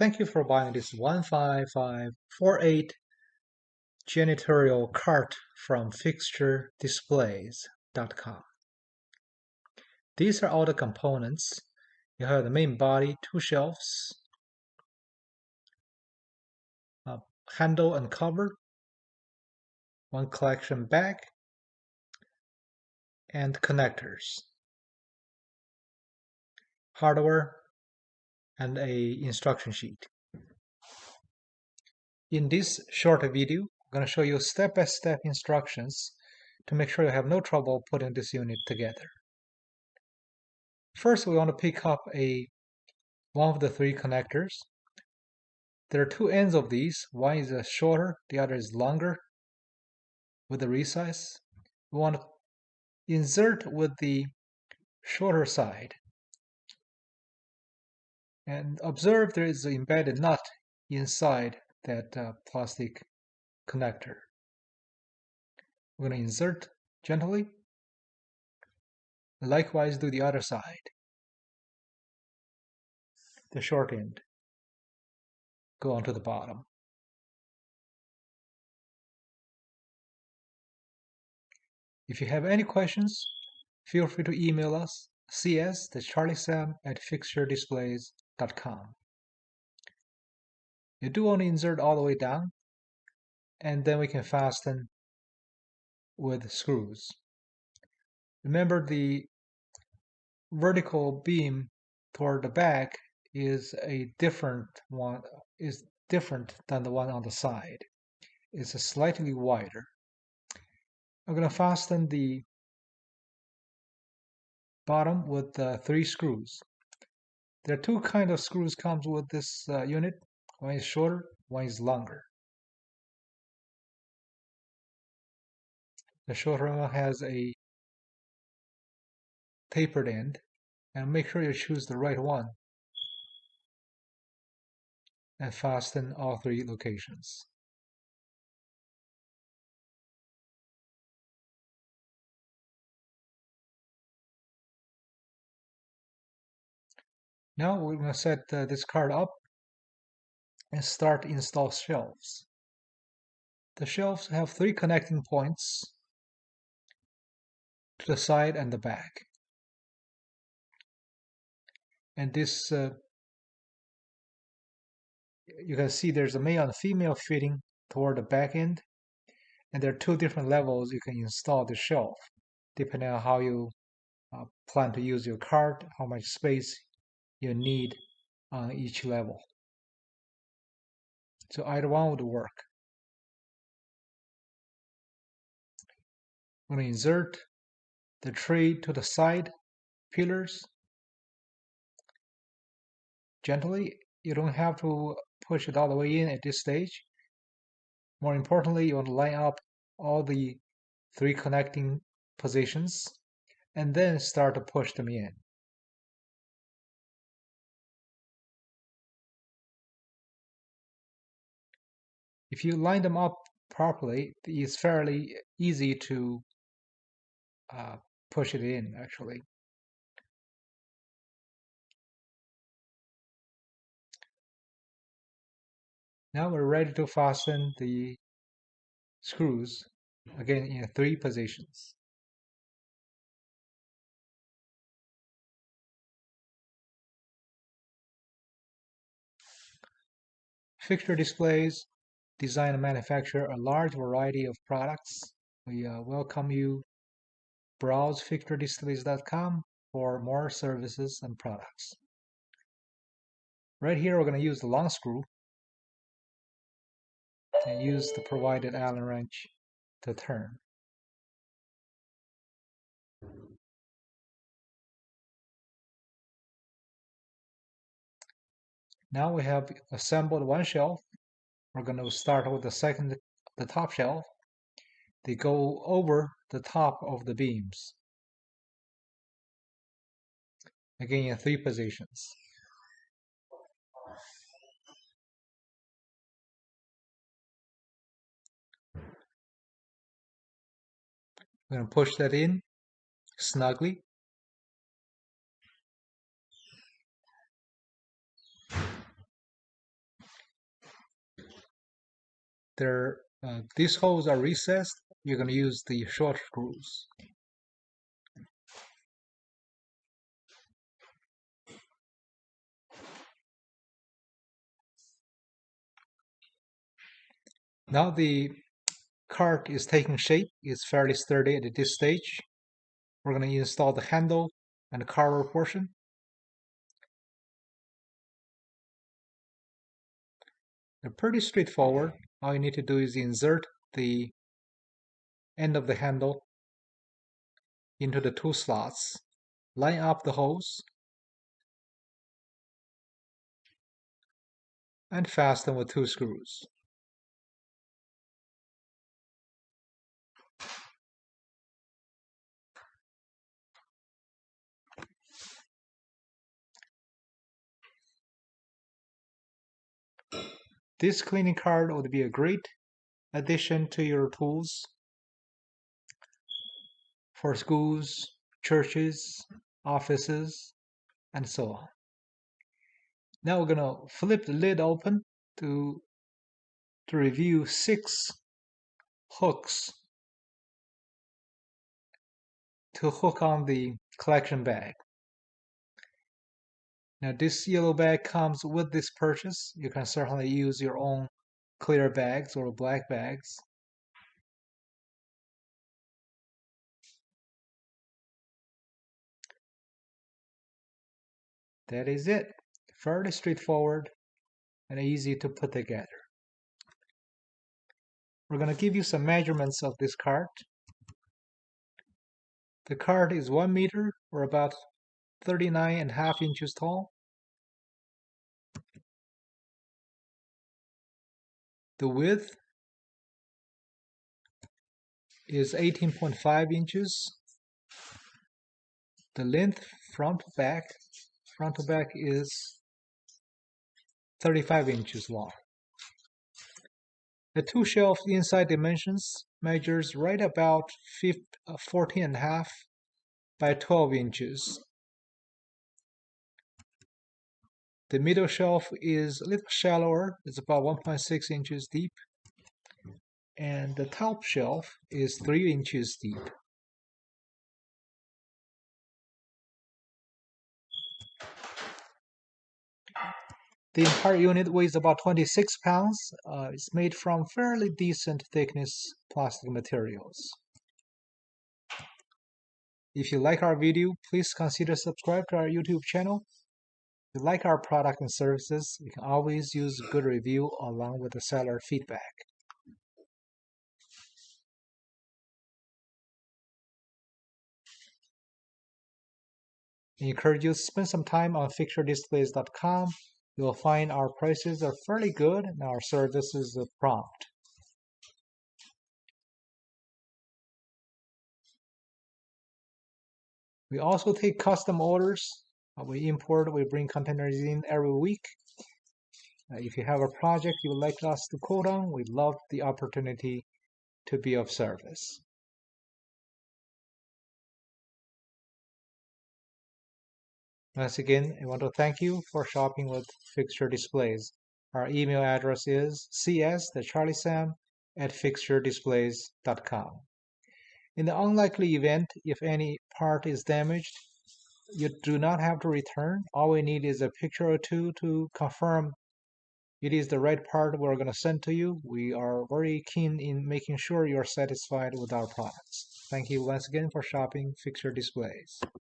Thank you for buying this 15548 Janitorial Cart from fixturedisplays.com. These are all the components. You have the main body, two shelves, handle and cover, one collection bag, and connectors, hardware, and a instruction sheet. In this short video, I'm going to show you step-by-step instructions to make sure you have no trouble putting this unit together. First, we want to pick up one of the three connectors. There are two ends of these. One is shorter, the other is longer with the resize. We want to insert with the shorter side. And observe there is an embedded nut inside that plastic connector. We're going to insert gently. Likewise, do the other side. The short end. Go onto the bottom. If you have any questions, feel free to email us, cs@fixturedisplays.com. You do want to insert all the way down, and then we can fasten with screws. Remember, the vertical beam toward the back is different than the one on the side. It's slightly wider. I'm going to fasten the bottom with 3 screws. There are two kinds of screws comes with this unit. One is shorter, one is longer. The shorter one has a tapered end, and make sure you choose the right one and fasten all 3 locations. Now we're going to set this card up and start install shelves. The shelves have 3 connecting points to the side and the back. And this, you can see there's a male and female fitting toward the back end. And there are 2 different levels you can install the shelf, depending on how you plan to use your cart, how much space you need on each level. So either one would work. I'm going to insert the tray to the side pillars gently. You don't have to push it all the way in at this stage. More importantly, you want to line up all the 3 connecting positions and then start to push them in. If you line them up properly, it's fairly easy to push it in, actually. Now we're ready to fasten the screws, again in 3 positions. Fixture Displays design and manufacture a large variety of products. We welcome you. Browse fixturedisplays.com for more services and products. Right here, we're going to use the long screw and use the provided Allen wrench to turn. Now we have assembled one shelf. We're going to start with the top shelf. They go over the top of the beams. Again, in 3 positions. We're going to push that in snugly. these holes are recessed. You're going to use the short screws. Now the cart is taking shape. It's fairly sturdy at this stage. We're going to install the handle and the cover portion. They're pretty straightforward. All you need to do is insert the end of the handle into the two slots, line up the holes, and fasten with 2 screws. This cleaning cart would be a great addition to your tools for schools, churches, offices, and so on. Now we're going to flip the lid open to review 6 hooks to hook on the collection bag. Now this yellow bag comes with this purchase. You can certainly use your own clear bags or black bags. That is it. Fairly straightforward and easy to put together. We're going to give you some measurements of this cart. The cart is 1 meter or about 39.5 inches tall. The width is 18.5 inches. The length front to back is 35 inches long. The 2 shelf inside dimensions measures right about 14.5 by 12 inches. The middle shelf is a little shallower, it's about 1.6 inches deep, and the top shelf is 3 inches deep. The entire unit weighs about 26 pounds. It's made from fairly decent thickness plastic materials. If you like our video, please consider subscribe to our YouTube channel. If you like our product and services, you can always use a good review along with the seller feedback. I encourage you to spend some time on fixturedisplays.com. You will find our prices are fairly good and our service is prompt. We also take custom orders. We bring containers in every week. If you have a project you would like us to quote on, we'd love the opportunity to be of service. Once again, I want to thank you for shopping with Fixture Displays. Our email address is cs@fixturedisplays.com. In the unlikely event, if any part is damaged, you do not have to return. All we need is a picture or two to confirm it is the right part we're going to send to you. We are very keen in making sure you're satisfied with our products. Thank you once again for shopping Fixture Displays.